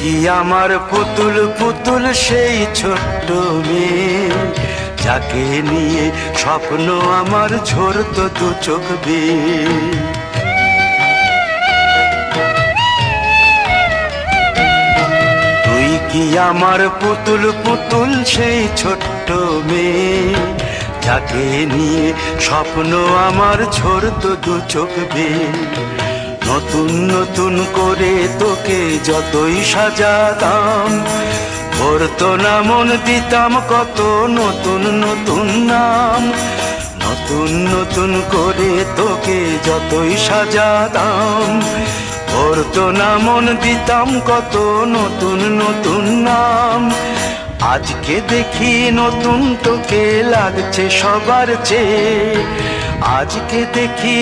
কি আমার পুতুল পুতুল সেই ছোট্ট মেয়ে, যাকে নিয়ে স্বপ্ন আমার ঝরতো দু চোখ বেয়ে। তুই কি আমার পুতুল পুতুল সেই ছোট্ট মেয়ে, যাকে নিয়ে স্বপ্ন আমার ঝরতো দু চোখ বেয়ে। নতুন নতুন করে তোকে যতই সাজাতাম, ভরতো না মন, দিতাম কত নতুন নতুন নাম। নতুন নতুন করে তোকে যতই সাজাতাম, ভরতো না মন, দিতাম কত নতুন নতুন নাম। আজকে দেখি নতুন তোকে লাগছে সবার চেয়ে, আজকে দেখি